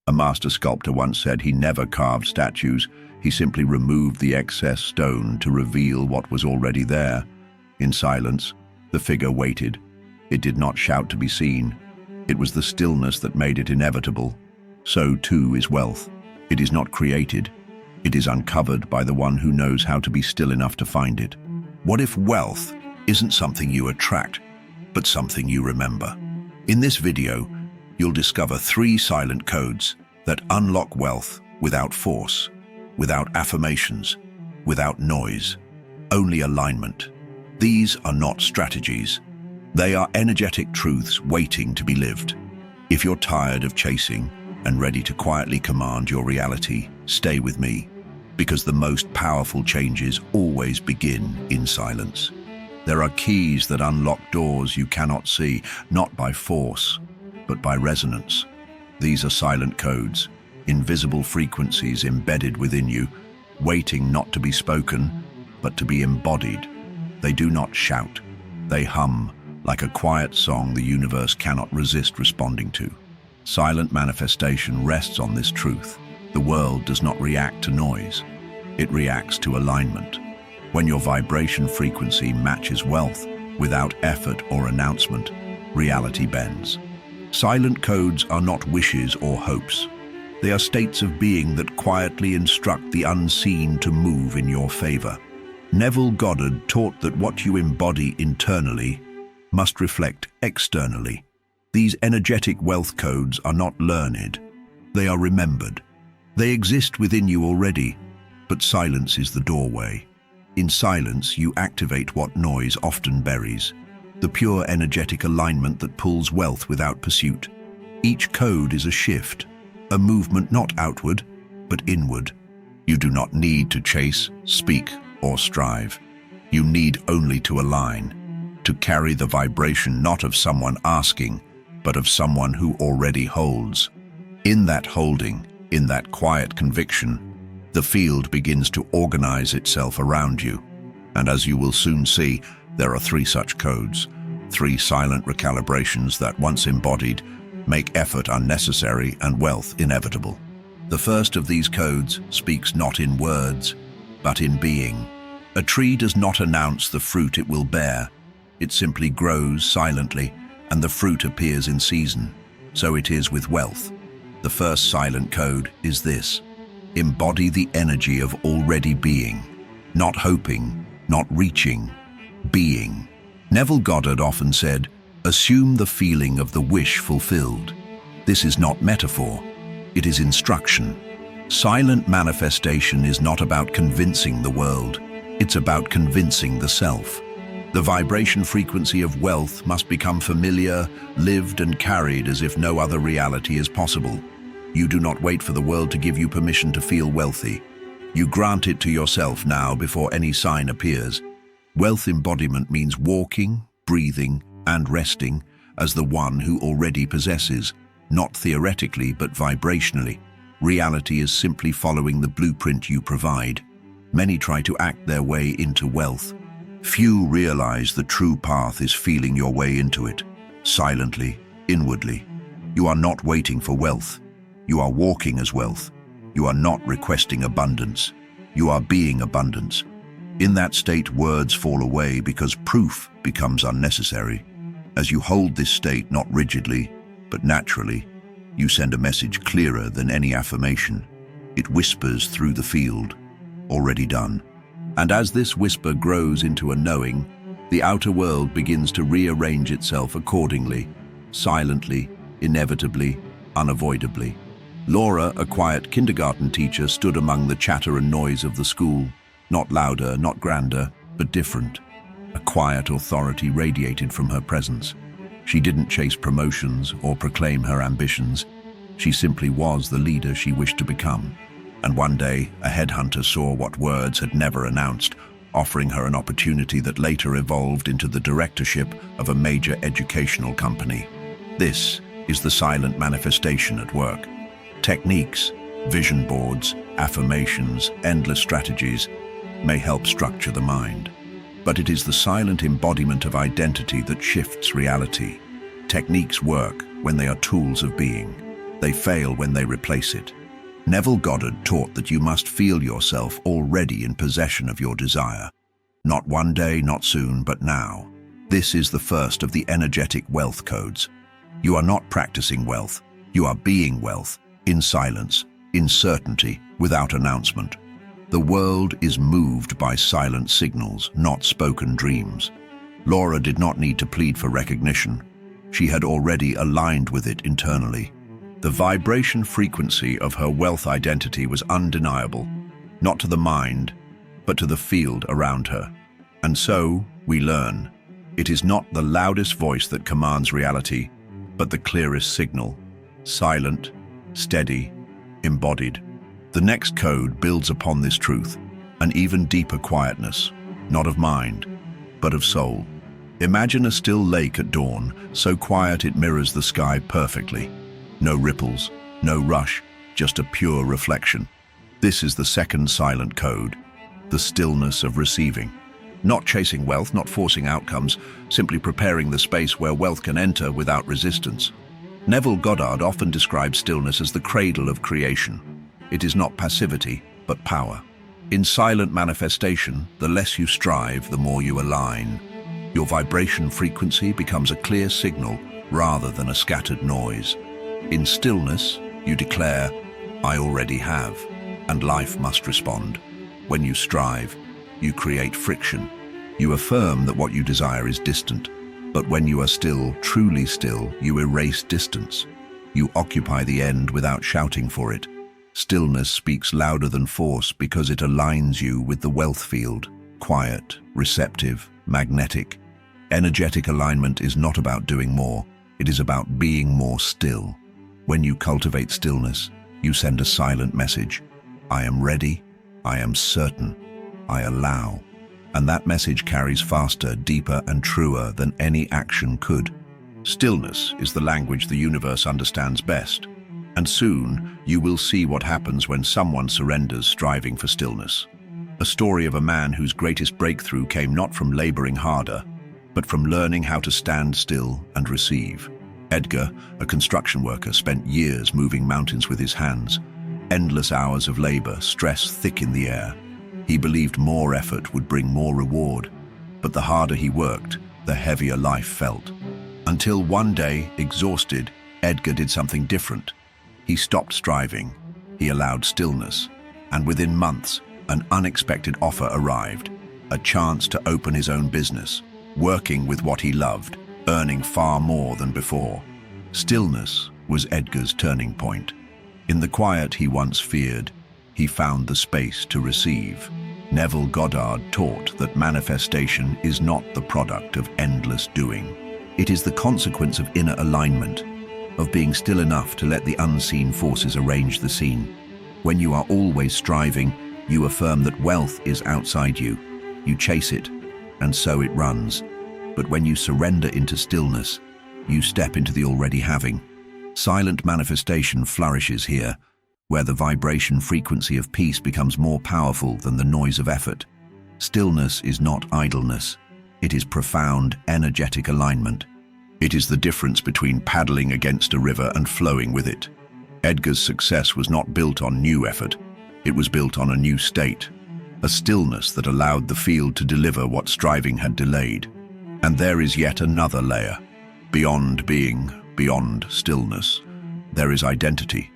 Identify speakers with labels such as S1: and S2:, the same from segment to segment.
S1: A master sculptor once said he never carved statues, he simply removed the excess stone to reveal what was already there. In silence, the figure waited. It did not shout to be seen. It was the stillness that made it inevitable. So too is wealth. It is not created. It is uncovered by the one who knows how to be still enough to find it. What if wealth isn't something you attract, but something you remember? In this video, you'll discover 3 silent codes that unlock wealth without force, without affirmations, without noise, only alignment. These are not strategies. They are energetic truths waiting to be lived. If you're tired of chasing and ready to quietly command your reality, stay with me, because the most powerful changes always begin in silence. There are keys that unlock doors you cannot see, not by force, but by resonance. These are silent codes, invisible frequencies embedded within you, waiting not to be spoken, but to be embodied. They do not shout. They hum, like a quiet song the universe cannot resist responding to. Silent manifestation rests on this truth. The world does not react to noise. It reacts to alignment. When your vibration frequency matches wealth, without effort or announcement, reality bends. Silent codes are not wishes or hopes. They are states of being that quietly instruct the unseen to move in your favor. Neville Goddard taught that what you embody internally must reflect externally. These energetic wealth codes are not learned. They are remembered. They exist within you already, but silence is the doorway. In silence, you activate what noise often buries, the pure energetic alignment that pulls wealth without pursuit. Each code is a shift, a movement not outward, but inward. You do not need to chase, speak, or strive. You need only to align, to carry the vibration not of someone asking, but of someone who already holds. In that holding, in that quiet conviction, the field begins to organize itself around you. And as you will soon see, there are 3 such codes, 3 silent recalibrations that, once embodied, make effort unnecessary and wealth inevitable. The first of these codes speaks not in words, but in being. A tree does not announce the fruit it will bear. It simply grows silently, and the fruit appears in season. So it is with wealth. The first silent code is this: embody the energy of already being, not hoping, not reaching, being. Neville Goddard often said, "Assume the feeling of the wish fulfilled." This is not metaphor, it is instruction. Silent manifestation is not about convincing the world, it's about convincing the self. The vibration frequency of wealth must become familiar, lived and carried as if no other reality is possible. You do not wait for the world to give you permission to feel wealthy. You grant it to yourself now before any sign appears. Wealth embodiment means walking, breathing, and resting as the one who already possesses, not theoretically but vibrationally. Reality is simply following the blueprint you provide. Many try to act their way into wealth. Few realize the true path is feeling your way into it, silently, inwardly. You are not waiting for wealth. You are walking as wealth. You are not requesting abundance. You are being abundance. In that state, words fall away because proof becomes unnecessary. As you hold this state not rigidly, but naturally, you send a message clearer than any affirmation. It whispers through the field, already done. And as this whisper grows into a knowing, the outer world begins to rearrange itself accordingly, silently, inevitably, unavoidably. Laura, a quiet kindergarten teacher, stood among the chatter and noise of the school, not louder, not grander, but different. A quiet authority radiated from her presence. She didn't chase promotions or proclaim her ambitions. She simply was the leader she wished to become. And one day, a headhunter saw what words had never announced, offering her an opportunity that later evolved into the directorship of a major educational company. This is the silent manifestation at work. Techniques, vision boards, affirmations, endless strategies may help structure the mind. But it is the silent embodiment of identity that shifts reality. Techniques work when they are tools of being. They fail when they replace it. Neville Goddard taught that you must feel yourself already in possession of your desire. Not one day, not soon, but now. This is the first of the energetic wealth codes. You are not practicing wealth. You are being wealth, in silence, in certainty, without announcement. The world is moved by silent signals, not spoken dreams. Laura did not need to plead for recognition. She had already aligned with it internally. The vibration frequency of her wealth identity was undeniable, not to the mind, but to the field around her. And so, we learn, it is not the loudest voice that commands reality, but the clearest signal, silent, steady, embodied. The next code builds upon this truth, an even deeper quietness, not of mind, but of soul. Imagine a still lake at dawn, so quiet it mirrors the sky perfectly. No ripples, no rush, just a pure reflection. This is the second silent code, the stillness of receiving. Not chasing wealth, not forcing outcomes, simply preparing the space where wealth can enter without resistance. Neville Goddard often describes stillness as the cradle of creation. It is not passivity, but power. In silent manifestation, the less you strive, the more you align. Your vibration frequency becomes a clear signal rather than a scattered noise. In stillness, you declare, I already have, and life must respond. When you strive, you create friction. You affirm that what you desire is distant. But when you are still, truly still, you erase distance. You occupy the end without shouting for it. Stillness speaks louder than force because it aligns you with the wealth field. Quiet, receptive, magnetic. Energetic alignment is not about doing more. It is about being more still. When you cultivate stillness, you send a silent message. I am ready. I am certain. I allow. And that message carries faster, deeper, and truer than any action could. Stillness is the language the universe understands best. And soon, you will see what happens when someone surrenders striving for stillness. A story of a man whose greatest breakthrough came not from laboring harder, but from learning how to stand still and receive. Edgar, a construction worker, spent years moving mountains with his hands. Endless hours of labor, stress thick in the air. He believed more effort would bring more reward, but the harder he worked, the heavier life felt. Until one day, exhausted, Edgar did something different. He stopped striving. He allowed stillness. And within months, an unexpected offer arrived. A chance to open his own business, working with what he loved, earning far more than before. Stillness was Edgar's turning point. In the quiet he once feared, he found the space to receive. Neville Goddard taught that manifestation is not the product of endless doing. It is the consequence of inner alignment, of being still enough to let the unseen forces arrange the scene. When you are always striving, you affirm that wealth is outside you. You chase it, and so it runs. But when you surrender into stillness, you step into the already having. Silent manifestation flourishes here, where the vibration frequency of peace becomes more powerful than the noise of effort. Stillness is not idleness. It is profound, energetic alignment. It is the difference between paddling against a river and flowing with it. Edgar's success was not built on new effort. It was built on a new state, a stillness that allowed the field to deliver what striving had delayed. And there is yet another layer. Beyond being, beyond stillness, there is identity,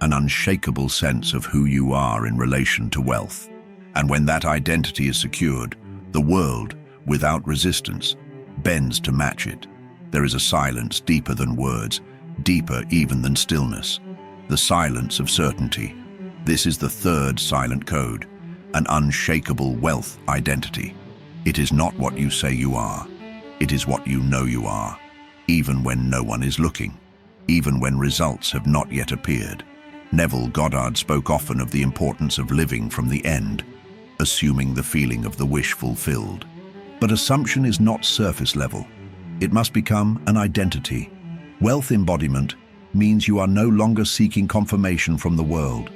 S1: an unshakable sense of who you are in relation to wealth. And when that identity is secured, the world, without resistance, bends to match it. There is a silence deeper than words, deeper even than stillness. The silence of certainty. This is the third silent code, an unshakable wealth identity. It is not what you say you are. It is what you know you are, even when no one is looking, even when results have not yet appeared. Neville Goddard spoke often of the importance of living from the end, assuming the feeling of the wish fulfilled. But assumption is not surface level. It must become an identity. Wealth embodiment means you are no longer seeking confirmation from the world.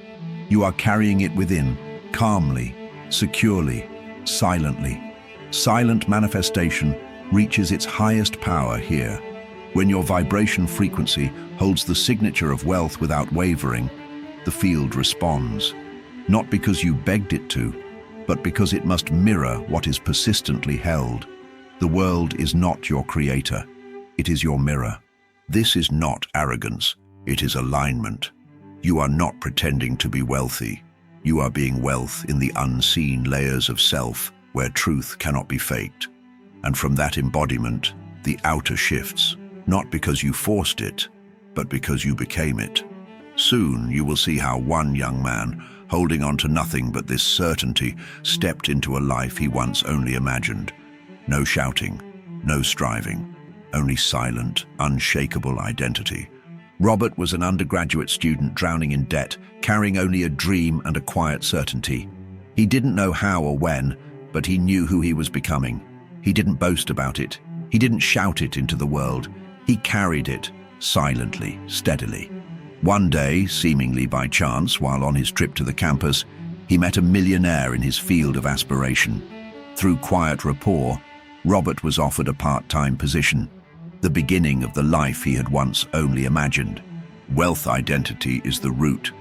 S1: You are carrying it within, calmly, securely, silently. Silent manifestation reaches its highest power here, When your vibration frequency holds the signature of wealth without wavering, the field responds, not because you begged it to, but because it must mirror what is persistently held. The world is not your creator, it is your mirror. This is not arrogance, it is alignment. You are not pretending to be wealthy. You are being wealth in the unseen layers of self where truth cannot be faked. And from that embodiment, the outer shifts, not because you forced it, but because you became it. Soon you will see how one young man, holding on to nothing but this certainty, stepped into a life he once only imagined. No shouting, no striving, only silent, unshakable identity. Robert was an undergraduate student drowning in debt, carrying only a dream and a quiet certainty. He didn't know how or when, but he knew who he was becoming. He didn't boast about it. He didn't shout it into the world. He carried it, silently, steadily. One day, seemingly by chance, while on his trip to the campus, he met a millionaire in his field of aspiration. Through quiet rapport, Robert was offered a part-time position, the beginning of the life he had once only imagined. Wealth identity is the root.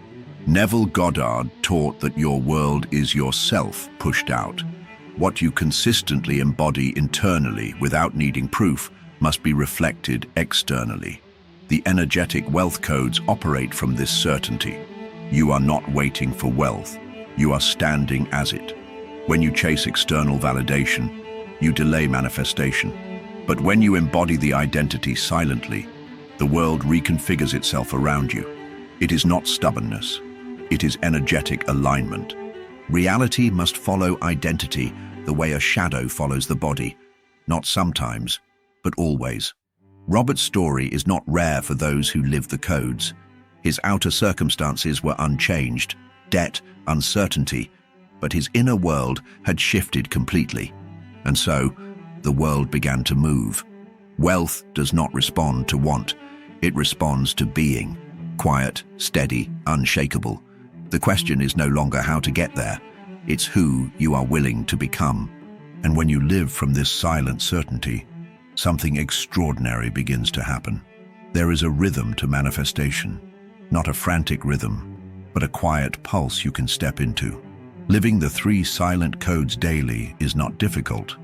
S1: Neville Goddard taught that your world is yourself pushed out. What you consistently embody internally without needing proof must be reflected externally. The energetic wealth codes operate from this certainty. You are not waiting for wealth, you are standing as it. When you chase external validation, you delay manifestation. But when you embody the identity silently, the world reconfigures itself around you. It is not stubbornness, it is energetic alignment. Reality must follow identity the way a shadow follows the body, not sometimes, but always. Robert's story is not rare for those who live the codes. His outer circumstances were unchanged, debt, uncertainty, but his inner world had shifted completely. And so, the world began to move. Wealth does not respond to want, it responds to being. Quiet, steady, unshakable. The question is no longer how to get there, it's who you are willing to become. And when you live from this silent certainty, something extraordinary begins to happen. There is a rhythm to manifestation, not a frantic rhythm, but a quiet pulse you can step into. Living the 3 silent codes daily is not difficult,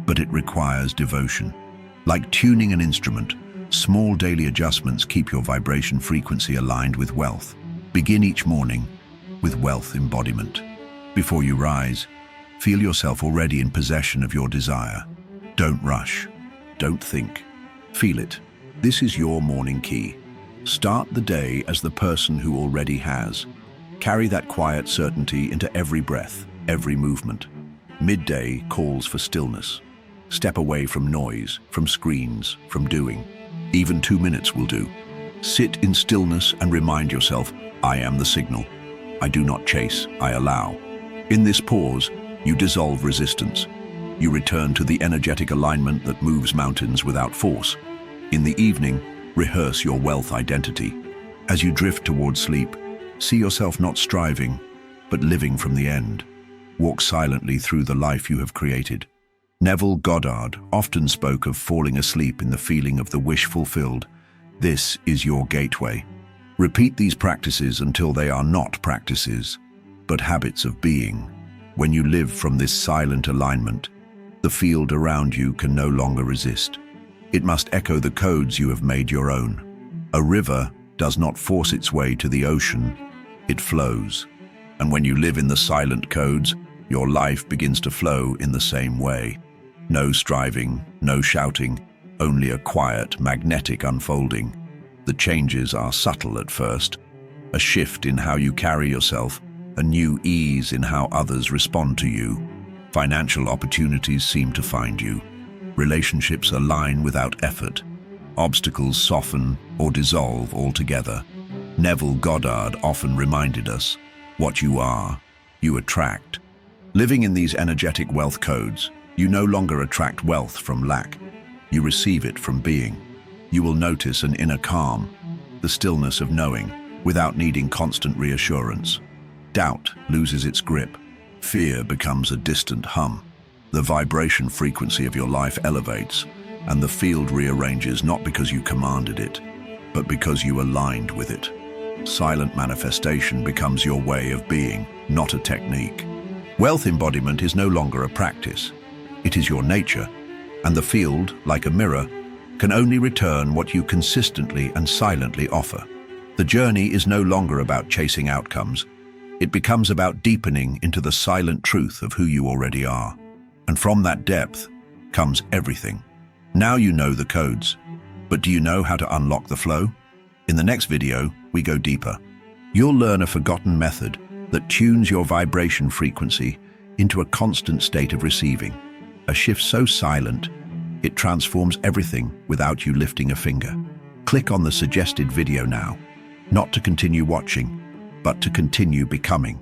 S1: but it requires devotion. Like tuning an instrument, small daily adjustments keep your vibration frequency aligned with wealth. Begin each morning with wealth embodiment. Before you rise, feel yourself already in possession of your desire. Don't rush. Don't think. Feel it. This is your morning key. Start the day as the person who already has. Carry that quiet certainty into every breath, every movement. Midday calls for stillness. Step away from noise, from screens, from doing. Even 2 minutes will do. Sit in stillness and remind yourself, I am the signal. I do not chase, I allow. In this pause, you dissolve resistance. You return to the energetic alignment that moves mountains without force. In the evening, rehearse your wealth identity. As you drift towards sleep, see yourself not striving, but living from the end. Walk silently through the life you have created. Neville Goddard often spoke of falling asleep in the feeling of the wish fulfilled. This is your gateway. Repeat these practices until they are not practices, but habits of being. When you live from this silent alignment, the field around you can no longer resist. It must echo the codes you have made your own. A river does not force its way to the ocean, it flows. And when you live in the silent codes, your life begins to flow in the same way. No striving, no shouting, only a quiet, magnetic unfolding. The changes are subtle at first. A shift in how you carry yourself, a new ease in how others respond to you. Financial opportunities seem to find you. Relationships align without effort. Obstacles soften or dissolve altogether. Neville Goddard often reminded us, what you are, you attract. Living in these energetic wealth codes, you no longer attract wealth from lack. You receive it from being. You will notice an inner calm, the stillness of knowing, without needing constant reassurance. Doubt loses its grip. Fear becomes a distant hum. The vibration frequency of your life elevates, and the field rearranges not because you commanded it, but because you aligned with it. Silent manifestation becomes your way of being, not a technique. Wealth embodiment is no longer a practice. It is your nature, and the field, like a mirror, can only return what you consistently and silently offer. The journey is no longer about chasing outcomes. It becomes about deepening into the silent truth of who you already are. And from that depth comes everything. Now you know the codes, but do you know how to unlock the flow? In the next video, we go deeper. You'll learn a forgotten method that tunes your vibration frequency into a constant state of receiving. A shift so silent, it transforms everything without you lifting a finger. Click on the suggested video now, not to continue watching, but to continue becoming.